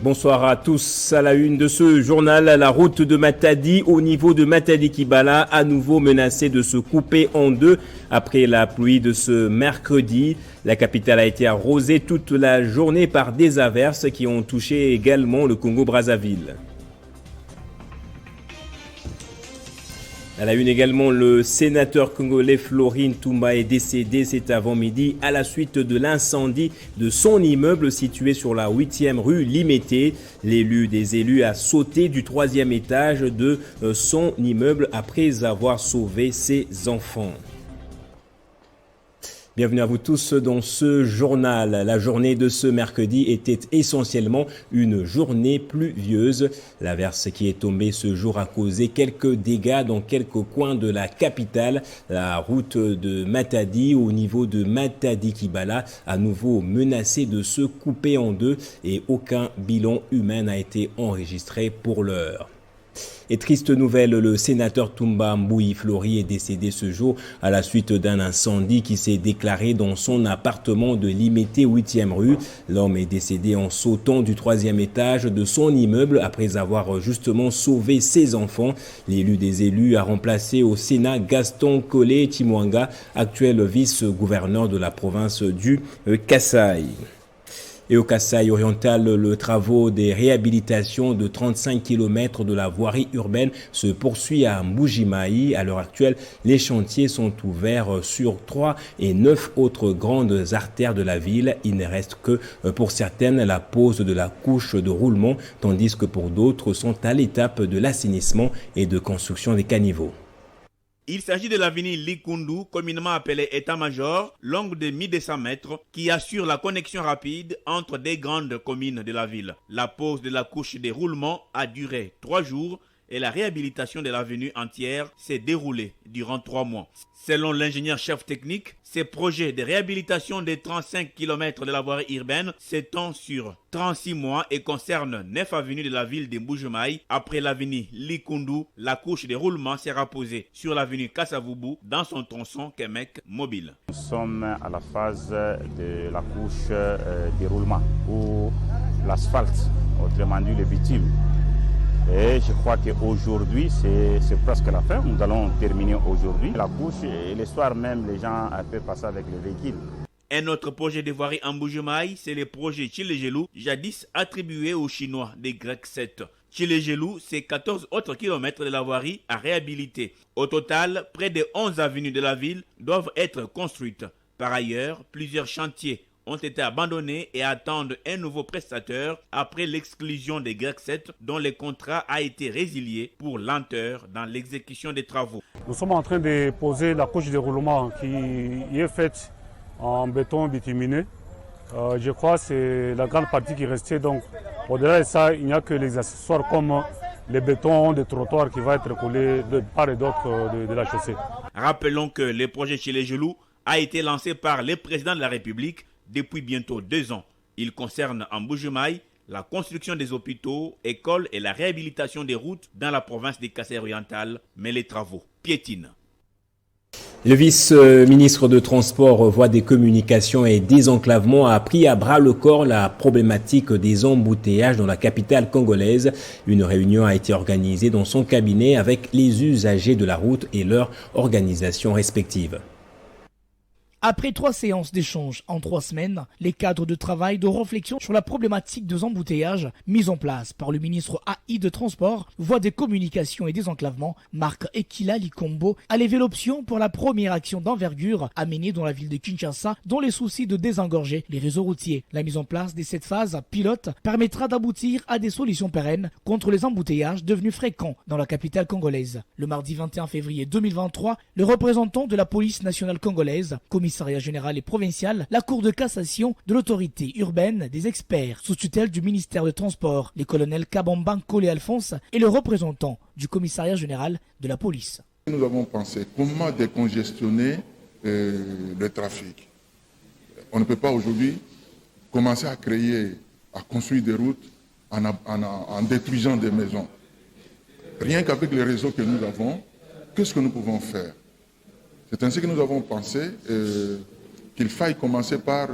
Bonsoir à tous. À la une de ce journal, la route de Matadi au niveau de Matadi-Kibala, à nouveau menacée de se couper en deux après la pluie de ce mercredi. La capitale a été arrosée toute la journée par des averses qui ont touché également le Congo-Brazzaville. À la une également, le sénateur congolais Florine Toumba est décédé cet avant-midi à la suite de l'incendie de son immeuble situé sur la 8e rue Limété. L'élu des élus a sauté du 3e étage de son immeuble après avoir sauvé ses enfants. Bienvenue à vous tous dans ce journal. La journée de ce mercredi était essentiellement une journée pluvieuse. L'averse qui est tombée ce jour a causé quelques dégâts dans quelques coins de la capitale. La route de Matadi au niveau de Matadi-Kibala à nouveau menacée de se couper en deux et aucun bilan humain n'a été enregistré pour l'heure. Et triste nouvelle, le sénateur Toumba Mbouyi Flori est décédé ce jour à la suite d'un incendie qui s'est déclaré dans son appartement de Limété 8e rue. L'homme est décédé en sautant du 3e étage de son immeuble après avoir justement sauvé ses enfants. L'élu des élus a remplacé au Sénat Gaston Kolé Chimwanga, actuel vice-gouverneur de la province du Kasaï. Et au Kasaï oriental, le travaux des réhabilitations de 35 km de la voirie urbaine se poursuit à Mbujimayi. À l'heure actuelle, les chantiers sont ouverts sur 3 et 9 autres grandes artères de la ville. Il ne reste que pour certaines la pose de la couche de roulement, tandis que pour d'autres sont à l'étape de l'assainissement et de construction des caniveaux. Il s'agit de l'avenue Likundu, communément appelée État-Major, longue de 1200 mètres, qui assure la connexion rapide entre des grandes communes de la ville. La pose de la couche de roulement a duré 3 jours et la réhabilitation de l'avenue entière s'est déroulée durant 3 mois. Selon l'ingénieur chef technique, ces projets de réhabilitation des 35 km de la voirie urbaine s'étendent sur 36 mois et concernent 9 avenues de la ville de Mbujimayi. Après l'avenue Likundu, la couche de roulement sera posée sur l'avenue Kasavubu dans son tronçon Kemek mobile. Nous sommes à la phase de la couche de roulement ou l'asphalte, autrement dit le bitume. Et je crois qu'aujourd'hui, c'est presque la fin. Nous allons terminer aujourd'hui la couche et le soir même, les gens peuvent passer avec les véhicules. Un autre projet de voirie en Mbujimayi, c'est le projet Chilejelou, jadis attribué aux Chinois des Grecs 7. Chilejelou, c'est 14 autres kilomètres de la voirie à réhabiliter. Au total, près de 11 avenues de la ville doivent être construites. Par ailleurs, plusieurs chantiers ont été abandonnés et attendent un nouveau prestataire après l'exclusion des Grecs 7 dont le contrat a été résilié pour lenteur dans l'exécution des travaux. Nous sommes en train de poser la couche de roulement qui est faite en béton bituminé. Je crois que c'est la grande partie qui restait. Donc, au-delà de ça, il n'y a que les accessoires comme les bétons de trottoir qui vont être collés de part et d'autre de la chaussée. Rappelons que le projet Chilejelou a été lancé par le président de la République depuis bientôt 2 ans. Il concerne en Mbujimayi la construction des hôpitaux, écoles et la réhabilitation des routes dans la province des Kasaï orientales, mais les travaux piétinent. Le vice-ministre de Transport, Voies des Communications et Désenclavement a pris à bras le corps la problématique des embouteillages dans la capitale congolaise. Une réunion a été organisée dans son cabinet avec les usagers de la route et leurs organisations respectives. Après 3 séances d'échange en 3 semaines, les cadres de travail de réflexion sur la problématique des embouteillages mis en place par le ministre AI de Transport, Voies des Communications et Désenclavement, Marc Ekila Likombo, a levé l'option pour la première action d'envergure à mener dans la ville de Kinshasa dans les soucis de désengorger les réseaux routiers. La mise en place de cette phase pilote permettra d'aboutir à des solutions pérennes contre les embouteillages devenus fréquents dans la capitale congolaise. Le mardi 21 février 2023, le représentant de la police nationale congolaise, commissariat général et provincial, la Cour de cassation de l'autorité urbaine, des experts sous tutelle du ministère des Transports, les colonels Kabamba Nkole Alphonse et le représentant du commissariat général de la police. Nous avons pensé comment décongestionner le trafic. On ne peut pas aujourd'hui commencer à construire des routes en détruisant des maisons. Rien qu'avec les réseaux que nous avons, qu'est-ce que nous pouvons faire ? C'est ainsi que nous avons pensé qu'il faille commencer par,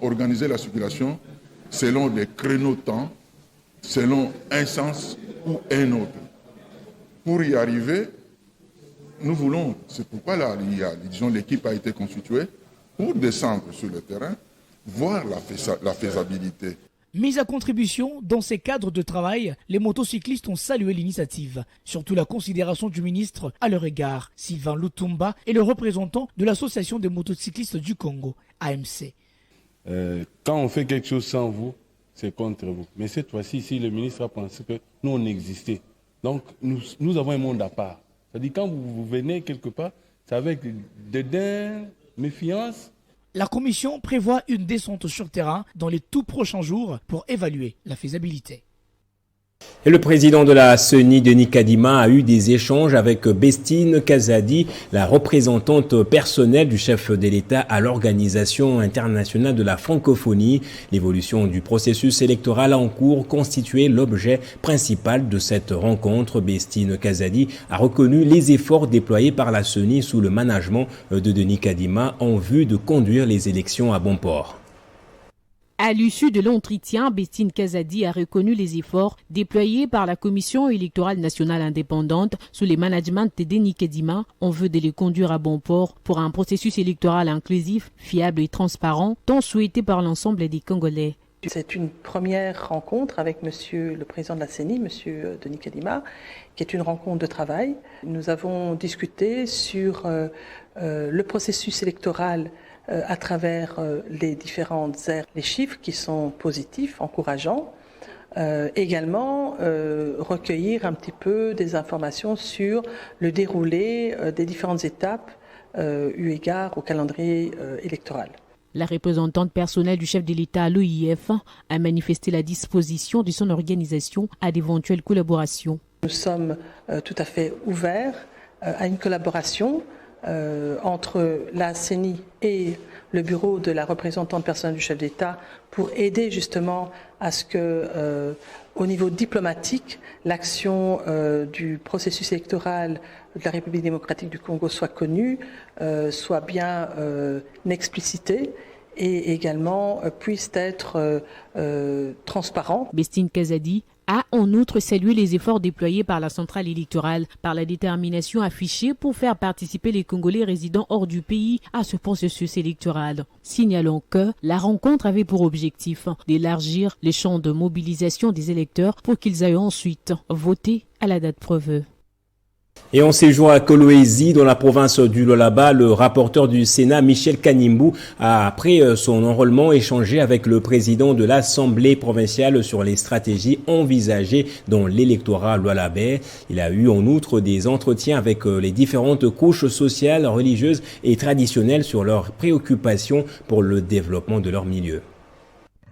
organiser la circulation selon des créneaux-temps, selon un sens ou un autre. Pour y arriver, nous voulons, c'est pourquoi là, l'équipe a été constituée pour descendre sur le terrain, voir la faisabilité. Mise à contribution, dans ces cadres de travail, les motocyclistes ont salué l'initiative. Surtout la considération du ministre à leur égard. Sylvain Lutumba est le représentant de l'Association des motocyclistes du Congo, AMC. Quand on fait quelque chose sans vous, c'est contre vous. Mais cette fois-ci, si le ministre a pensé que nous, on existait. Donc, nous avons un monde à part. C'est-à-dire, quand vous venez quelque part, c'est avec dédain, méfiance. La commission prévoit une descente sur terrain dans les tout prochains jours pour évaluer la faisabilité. Et le président de la CENI, Denis Kadima, a eu des échanges avec Bestine Kazadi, la représentante personnelle du chef de l'État à l'Organisation internationale de la francophonie. L'évolution du processus électoral en cours constituait l'objet principal de cette rencontre. Bestine Kazadi a reconnu les efforts déployés par la CENI sous le management de Denis Kadima en vue de conduire les élections à bon port. À l'issue de l'entretien, Bestine Kazadi a reconnu les efforts déployés par la Commission électorale nationale indépendante sous le management de Denis Kadima en vue de les conduire à bon port pour un processus électoral inclusif, fiable et transparent, tant souhaité par l'ensemble des Congolais. C'est une première rencontre avec Monsieur le président de la CENI, Monsieur Denis Kadima, qui est une rencontre de travail. Nous avons discuté sur le processus électoral à travers les différentes aires, les chiffres qui sont positifs, encourageants. Également, recueillir un petit peu des informations sur le déroulé des différentes étapes eu égard au calendrier électoral. La représentante personnelle du chef de l'État à l'OIF a manifesté la disposition de son organisation à d'éventuelles collaborations. Nous sommes tout à fait ouverts à une collaboration entre la CENI et le bureau de la représentante personnelle du chef d'État pour aider justement à ce que, au niveau diplomatique, l'action du processus électoral de la République démocratique du Congo soit connue, soit bien explicitée et également puisse être transparent. Bestine Kazadi a en outre salué les efforts déployés par la centrale électorale, par la détermination affichée pour faire participer les Congolais résidant hors du pays à ce processus électoral. Signalant que la rencontre avait pour objectif d'élargir les champs de mobilisation des électeurs pour qu'ils aillent ensuite voter à la date prévue. Et en séjour à Kolwezi, dans la province du Lualaba, le rapporteur du Sénat, Michel Kanimbu, a, après son enrôlement, échangé avec le président de l'Assemblée provinciale sur les stratégies envisagées dans l'électorat lualabais. Il a eu en outre des entretiens avec les différentes couches sociales, religieuses et traditionnelles sur leurs préoccupations pour le développement de leur milieu.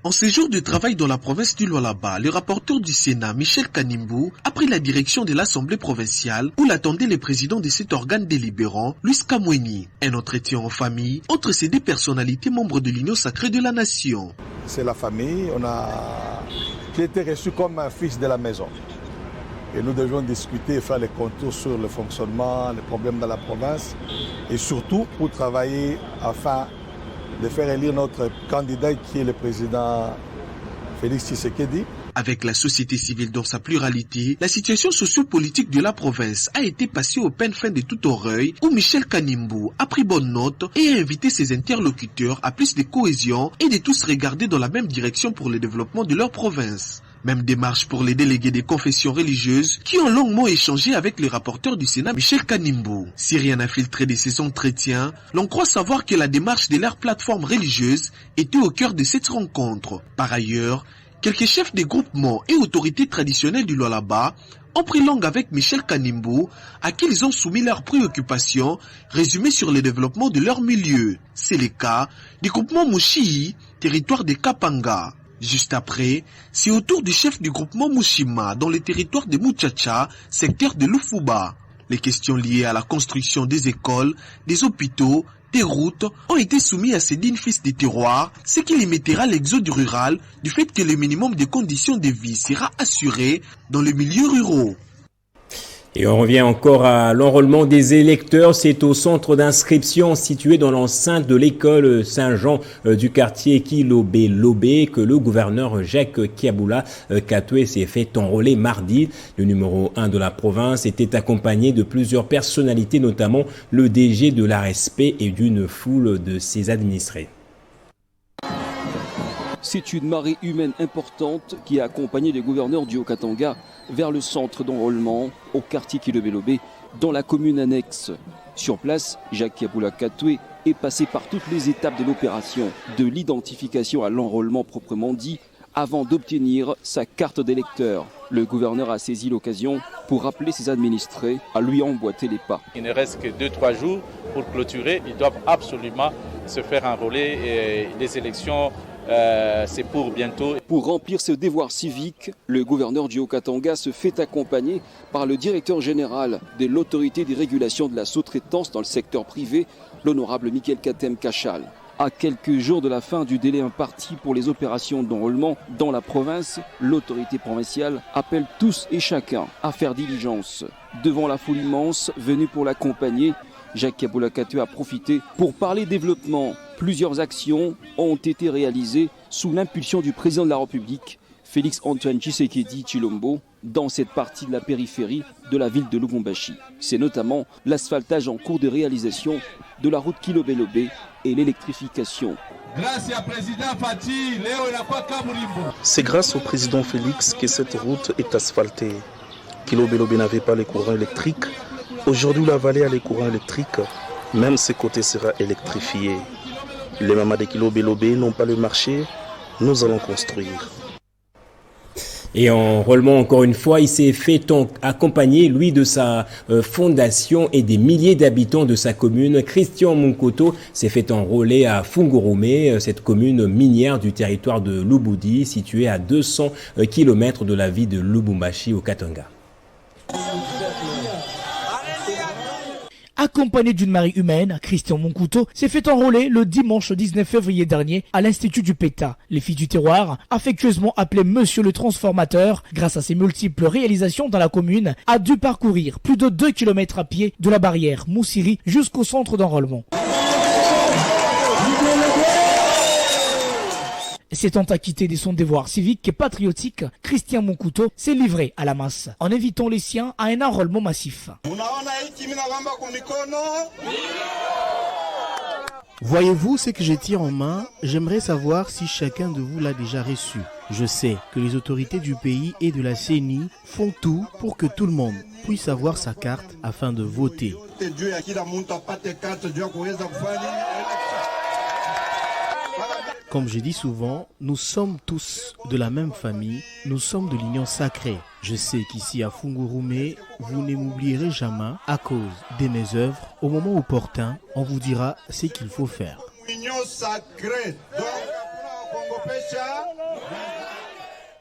En séjour de travail dans la province du Lualaba, le rapporteur du Sénat, Michel Kanimbu, a pris la direction de l'Assemblée provinciale où l'attendait le président de cet organe délibérant, Louis Kamweni. Un entretien en famille entre ces deux personnalités membres de l'Union sacrée de la nation. C'est la famille, j'ai été reçu comme un fils de la maison. Et nous devions discuter et faire les contours sur le fonctionnement, les problèmes dans la province et surtout pour travailler afin de faire élire notre candidat qui est le président Félix Tshisekedi. Avec la société civile dans sa pluralité, la situation sociopolitique de la province a été passée au peine fin de tout oreille où Michel Kanimbu a pris bonne note et a invité ses interlocuteurs à plus de cohésion et de tous regarder dans la même direction pour le développement de leur province. Même démarche pour les délégués des confessions religieuses qui ont longuement échangé avec le rapporteur du Sénat Michel Kanimbu. Si rien n'a filtré de ces entretiens, l'on croit savoir que la démarche de leur plateforme religieuse était au cœur de cette rencontre. Par ailleurs, quelques chefs des groupements et autorités traditionnelles du Lualaba ont pris langue avec Michel Kanimbu, à qui ils ont soumis leurs préoccupations résumées sur le développement de leur milieu. C'est le cas du groupement Mushii, territoire de Kapanga. Juste après, c'est au tour du chef du groupement Mushima dans le territoire de Muchacha, secteur de Lufuba. Les questions liées à la construction des écoles, des hôpitaux, des routes ont été soumises à ces dignes fils des terroirs, ce qui limitera l'exode rural du fait que le minimum de conditions de vie sera assuré dans les milieux ruraux. Et on revient encore à l'enrôlement des électeurs. C'est au centre d'inscription situé dans l'enceinte de l'école Saint-Jean du quartier Kilobé-Lobé que le gouverneur Jacques Kiaboula Katoué s'est fait enrôler mardi. Le numéro 1 de la province était accompagné de plusieurs personnalités, notamment le DG de l'ARSP et d'une foule de ses administrés. C'est une marée humaine importante qui a accompagné les gouverneurs du Haut-Katanga vers le centre d'enrôlement au quartier Kilobé-Lobé dans la commune annexe. Sur place, Jacques Kiaboula Katoué est passé par toutes les étapes de l'opération, de l'identification à l'enrôlement proprement dit, avant d'obtenir sa carte d'électeur. Le gouverneur a saisi l'occasion pour rappeler ses administrés à lui emboîter les pas. Il ne reste que 2-3 jours pour clôturer. Ils doivent absolument se faire enrôler et les élections c'est pour bientôt. Pour remplir ce devoir civique, le gouverneur du Haut-Katanga se fait accompagner par le directeur général de l'autorité des régulations de la sous-traitance dans le secteur privé, l'honorable Michael Katem Kachal. À quelques jours de la fin du délai imparti pour les opérations d'enrôlement dans la province, l'autorité provinciale appelle tous et chacun à faire diligence. Devant la foule immense venue pour l'accompagner, Jacques Kiaboula Katoué a profité pour parler développement. Plusieurs actions ont été réalisées sous l'impulsion du président de la République, Félix-Antoine Tshisekedi Tshilombo, dans cette partie de la périphérie de la ville de Lubumbashi. C'est notamment l'asphaltage en cours de réalisation de la route Kilobé-Lobé et l'électrification. C'est grâce au président Félix que cette route est asphaltée. Kilobé-Lobé n'avait pas les courants électriques. Aujourd'hui, la vallée a les courants électriques. Même ce côté sera électrifié. Les mamas de Kilobé-Lobé n'ont pas le marché. Nous allons construire. Et en enrôlement, encore une fois, il s'est fait accompagner, lui, de sa fondation et des milliers d'habitants de sa commune. Christian Munkoto s'est fait enrôler à Fungurume, cette commune minière du territoire de Lubudi, située à 200 km de la ville de Lubumbashi au Katanga. Accompagné d'une marée humaine, Christian Munkoto s'est fait enrôler le dimanche 19 février dernier à l'Institut du PETA. Les filles du terroir, affectueusement appelées Monsieur le Transformateur, grâce à ses multiples réalisations dans la commune, a dû parcourir plus de 2 km à pied de la barrière Moussiri jusqu'au centre d'enrôlement. S'étant acquitté de son devoir civique et patriotique, Christian Munkoto s'est livré à la masse en invitant les siens à un enrôlement massif. Voyez-vous ce que je tiens en main? J'aimerais savoir si chacun de vous l'a déjà reçu. Je sais que les autorités du pays et de la CENI font tout pour que tout le monde puisse avoir sa carte afin de voter. Comme je dis souvent, nous sommes tous de la même famille, nous sommes de l'union sacrée. Je sais qu'ici à Fungurume, vous ne m'oublierez jamais à cause de mes œuvres. Au moment opportun, on vous dira ce qu'il faut faire.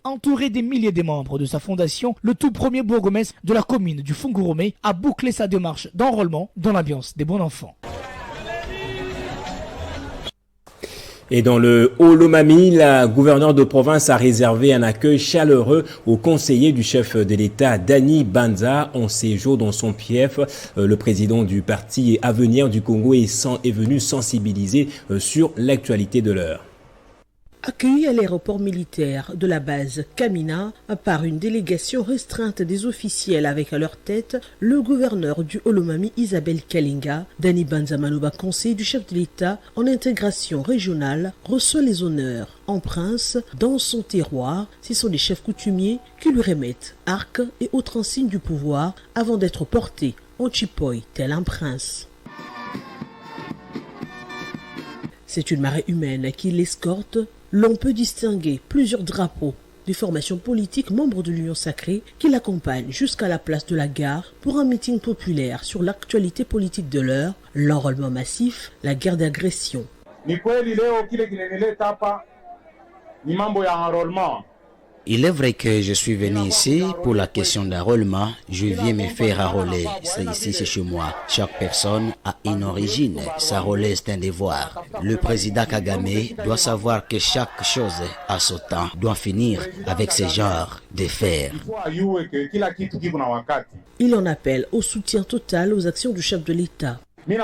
Entouré des milliers de membres de sa fondation, le tout premier bourgmestre de la commune du Fungurume a bouclé sa démarche d'enrôlement dans l'ambiance des bons enfants. Et dans le Haut-Lomami, la gouverneure de province a réservé un accueil chaleureux aux conseillers du chef de l'État, Dani Banza, en séjour dans son fief. Le président du parti Avenir du Congo est venu sensibiliser sur l'actualité de l'heure. Accueilli à l'aéroport militaire de la base Kamina par une délégation restreinte des officiels avec à leur tête le gouverneur du Haut-Lomami Isabelle Kalinga, Dani Banza Manoba, conseiller du chef de l'État en intégration régionale, reçoit les honneurs en prince dans son terroir. Ce sont les chefs coutumiers qui lui remettent arcs et autres insignes du pouvoir avant d'être portés en chipoy tel un prince. C'est une marée humaine qui l'escorte. L'on peut distinguer plusieurs drapeaux des formations politiques membres de l'Union sacrée qui l'accompagnent jusqu'à la place de la gare pour un meeting populaire sur l'actualité politique de l'heure, l'enrôlement massif, la guerre d'agression. Ni kweli leo kile kinenileta hapa ni mambo ya enrôlement. Il est vrai que je suis venu ici pour la question d'enrôlement. Je viens me faire enrôler. Ici, c'est chez moi. Chaque personne a une origine. S'enrôler, c'est un devoir. Le président Kagame doit savoir que chaque chose a son temps, doit finir avec ce genre de faire. Il en appelle au soutien total aux actions du chef de l'État. Je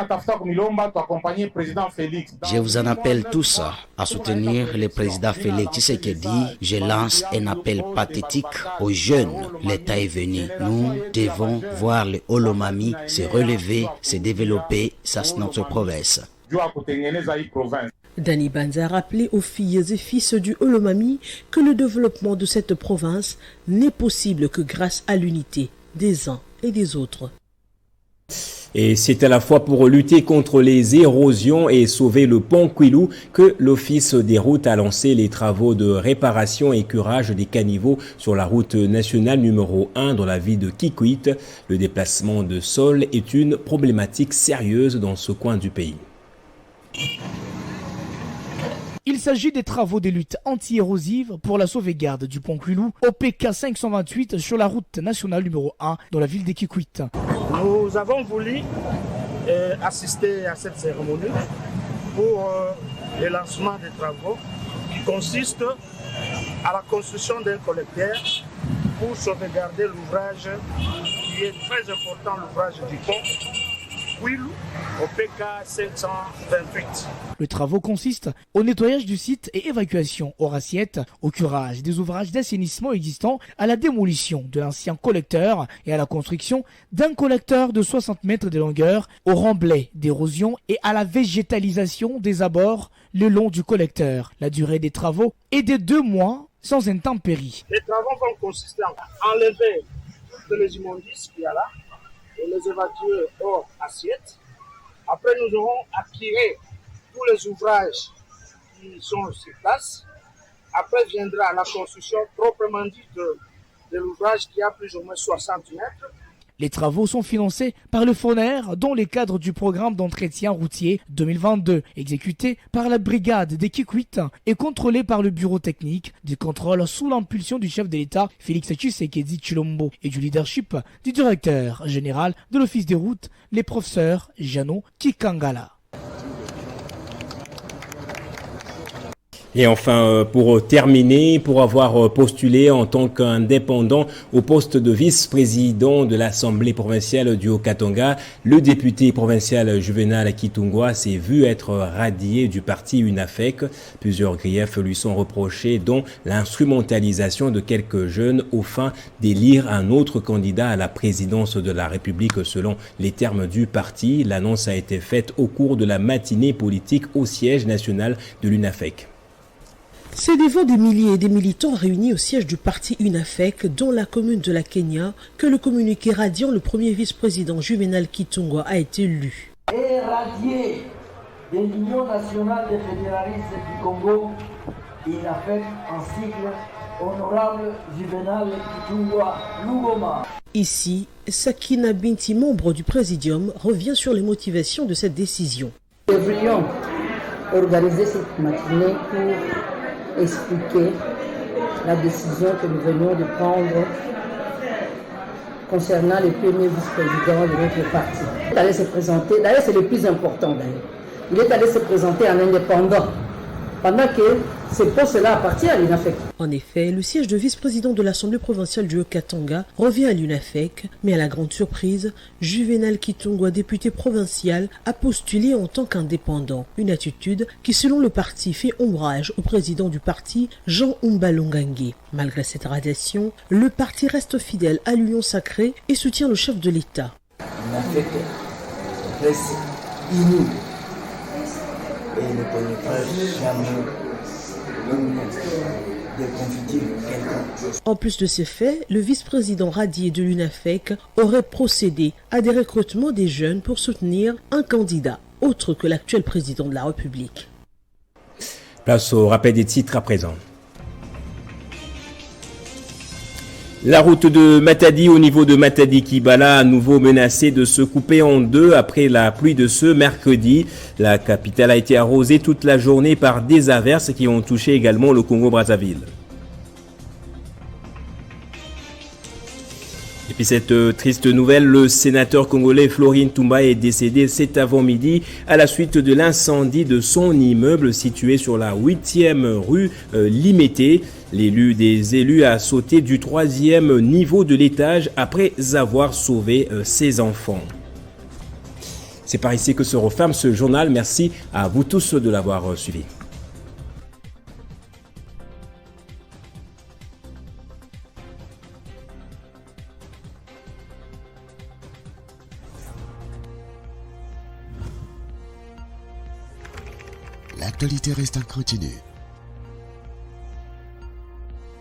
vous en appelle tous à soutenir le président Félix Tshisekedi. Je lance un appel pathétique aux jeunes. L'État est venu. Nous devons voir le Olomami se relever, se développer. Ça, c'est notre province. Dani Banza a rappelé aux filles et fils du Olomami que le développement de cette province n'est possible que grâce à l'unité des uns et des autres. Et c'est à la fois pour lutter contre les érosions et sauver le pont Kwilu que l'Office des routes a lancé les travaux de réparation et curage des caniveaux sur la route nationale numéro 1 dans la ville de Kikwit. Le déplacement de sol est une problématique sérieuse dans ce coin du pays. Il s'agit des travaux de lutte anti-érosive pour la sauvegarde du pont Kwilu au PK 528 sur la route nationale numéro 1 dans la ville de Kikwit. Nous avons voulu assister à cette cérémonie pour le lancement des travaux qui consistent à la construction d'un collecteur pour sauvegarder l'ouvrage qui est très important, l'ouvrage du pont Kwilu au PK 528. Les travaux consistent au nettoyage du site et évacuation hors assiette, au curage des ouvrages d'assainissement existants, à la démolition de l'ancien collecteur et à la construction d'un collecteur de 60 mètres de longueur, au remblai d'érosion et à la végétalisation des abords le long du collecteur. La durée des travaux est de 2 mois sans intempéries. Les travaux vont consister à enlever toutes les immondices qu'il y a là et les évacuer hors assiette. Après, nous aurons acquis tous les ouvrages qui sont sur place. Après viendra la construction proprement dite de l'ouvrage qui a plus ou moins 60 mètres. Les travaux sont financés par le FONER dans le cadre du programme d'entretien routier 2022, exécuté par la brigade des Kikwit et contrôlé par le bureau technique du contrôle sous l'impulsion du chef de l'État Félix Tshisekedi Tshilombo et du leadership du directeur général de l'Office des routes, les professeurs Jano Kikangala. Et enfin, pour terminer, pour avoir postulé en tant qu'indépendant au poste de vice-président de l'Assemblée provinciale du Haut-Katanga, le député provincial Juvenal Kitungwa s'est vu être radié du parti UNAFEC. Plusieurs griefs lui sont reprochés, dont l'instrumentalisation de quelques jeunes aux fins d'élire un autre candidat à la présidence de la République selon les termes du parti. L'annonce a été faite au cours de la matinée politique au siège national de l'UNAFEC. C'est devant des milliers et des militants réunis au siège du parti UNAFEC dans la commune de la Kenya que le communiqué radiant le premier vice-président Juvenal Kitungwa a été lu. Et radié de l'Union nationale des fédéralistes du Congo, UNAFEC en sigle honorable Juvenal Kitungwa Lugoma. Ici, Sakina Binti, membre du présidium, revient sur les motivations de cette décision. Nous devrions organiser cette matinée pour expliquer la décision que nous venions de prendre concernant le premier vice-président de notre parti. Il est allé se présenter, d'ailleurs c'est le plus important d'ailleurs, il est allé se présenter en indépendant, pendant que ce poste-là appartient à l'UNAFEC. En effet, le siège de vice-président de l'Assemblée provinciale du Haut-Katanga revient à l'UNAFEC, mais à la grande surprise, Juvenal Kitungwa, député provincial, a postulé en tant qu'indépendant. Une attitude qui, selon le parti, fait ombrage au président du parti, Jean Umbalongangue. Malgré cette radiation, le parti reste fidèle à l'union sacrée et soutient le chef de l'État. L'UNAFEC reste unie et ne connaîtra jamais de confuture quelconque. En plus de ces faits, le vice-président radié de l'UNAFEC aurait procédé à des recrutements des jeunes pour soutenir un candidat autre que l'actuel président de la République. Place au rappel des titres à présent. La route de Matadi au niveau de Matadi-Kibala à nouveau menacée de se couper en deux après la pluie de ce mercredi. La capitale a été arrosée toute la journée par des averses qui ont touché également le Congo-Brazzaville. puis cette triste nouvelle, le sénateur congolais Florine Toumba est décédé cet avant-midi à la suite de l'incendie de son immeuble situé sur la 8e rue Limété. L'élu des élus a sauté du 3e niveau de l'étage après avoir sauvé ses enfants. C'est par ici que se referme ce journal. Merci à vous tous de l'avoir suivi. L'actualité reste en continu.